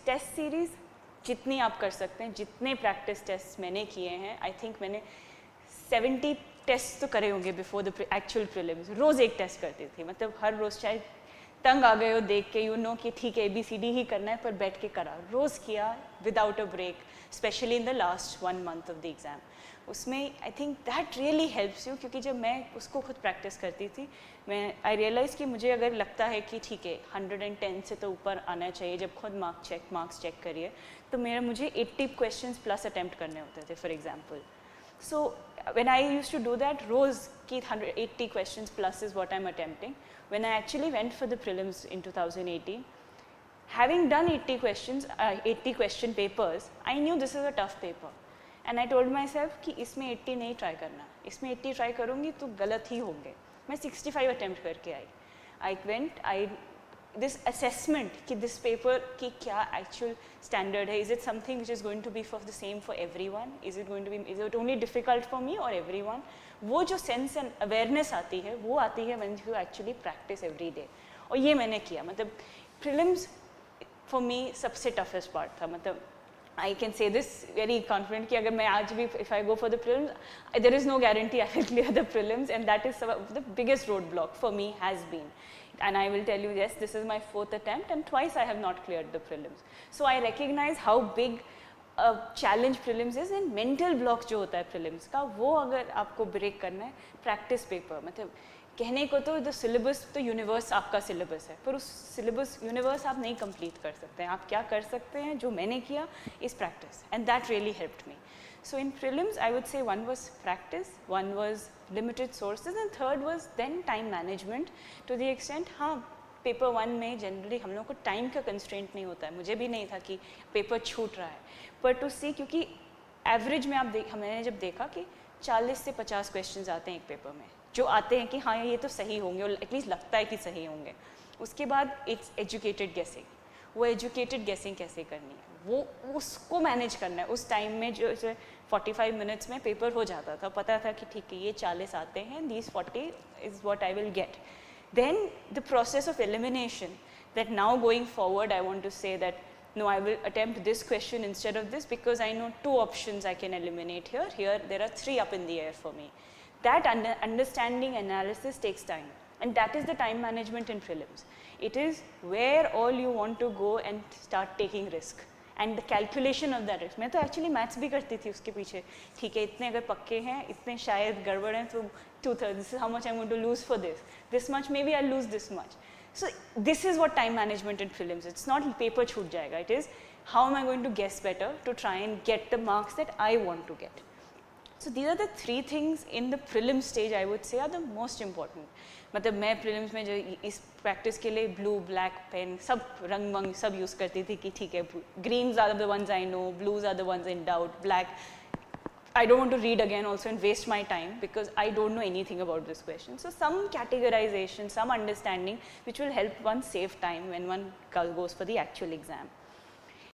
Test series जितनी आप कर सकते हैं, जितने प्रैक्टिस टेस्ट मैंने किए हैं, आई थिंक मैंने 70 टेस्ट तो करे होंगे बिफोर द एक्चुअल प्रीलिम्स। रोज़ एक टेस्ट करती थी, मतलब हर रोज़, चाहे तंग आ गए हो देख के, यू नो कि ठीक है ABCD ही करना है, पर बैठ के करा, रोज़ किया without a break, specially in the last 1 month of the exam. उसमें I think that really helps you, क्योंकि जब मैं उसको खुद प्रैक्टिस करती थी, मैं आई रियलाइज़ कि मुझे अगर लगता है कि ठीक है 110 से तो ऊपर आना चाहिए, जब खुद मार्क्स चेक करिए, तो मुझे 80 क्वेश्चंस प्लस अटैम्प्ट करने होते थे for example. So when I used to do that, रोज़ की 180 questions plus is what I'm attempting. When I actually went for the prelims in 2018, having done 80 questions, 80 question papers, I knew this is a tough paper. And I told myself कि इसमें 80 नहीं try करना, इसमें 80 try करूँगी तो गलत ही होंगे। मैं 65 अटैम्प्ट करके आई। this assessment कि this paper की क्या actual standard है, is it something which is going to be for the same for everyone, is it only difficult for me or everyone, वो जो sense and awareness आती है वो आती है when you actually practice every day। और ये मैंने किया, मतलब prelims for me सबसे toughest part था। मतलब I can say this very confident कि अगर मैं आज भी if I go for the prelims, there is no guarantee I will clear the prelims, and that is the biggest roadblock for me has been. And I will tell you, yes, this is my 4th attempt and twice I have not cleared the prelims. So I recognize how big a challenge prelims is, and mental block जो होता है prelims का, वो अगर आपको break करना है, practice paper, मतलब कहने को तो सिलेबस तो यूनिवर्स आपका सिलेबस है, पर उस सिलेबस यूनिवर्स आप नहीं कंप्लीट कर सकते हैं। आप क्या कर सकते हैं, जो मैंने किया is practice, and that really helped me. So in prelims I would say 1 was practice, 1 was limited sources, and 3rd was then time management to the extent. हाँ, पेपर 1 में जनरली हम लोग को टाइम का कंस्ट्रेंट नहीं होता है, मुझे भी नहीं था कि पेपर छूट रहा है, पर टू सी, क्योंकि एवरेज में मैंने जब देखा कि 40 से 50 क्वेश्चन आते हैं एक पेपर में, जो आते हैं कि हाँ ये तो सही होंगे, और एटलीस्ट लगता है कि सही होंगे। उसके बाद इट्स एजुकेटेड गेसिंग, वो एजुकेटेड गेसिंग कैसे करनी है, वो उसको मैनेज करना है। उस टाइम में जो 45 मिनट्स में पेपर हो जाता था, पता था कि ठीक है ये 40 आते हैं, these 40 is what I will get. Then the process of elimination, that now going forward I want to say that no, I will attempt this question instead of this, because I know 2 options I can eliminate here. Here there are 3 up in the air for me. That understanding analysis takes time, and that is the time management in prelims. It is where all you want to go and start taking risk, and the calculation of that risk. मैं तो actually maths भी करती थी उसके पीछे, ठीक है इतने अगर पक्के हैं, इतने शायद गड़बड़ हैं, तो 2/3, this is how much I'm going to lose for this much maybe I'll lose this much. So this is what time management in prelims, it's not paper छूट जाएगा, it is how am I going to guess better to try and get the marks that I want to get. So these are the 3 things in the prelim stage I would say are the most important. मतलब मैं prelims में जो इस practice के लिए blue, black pen, सब रंग वंग सब use करती थी कि ठीक है greens are the ones I know, blues are the ones in doubt, black I don't want to read again also and waste my time because I don't know anything about this question. So some categorization, some understanding which will help one save time when one goes for the actual exam.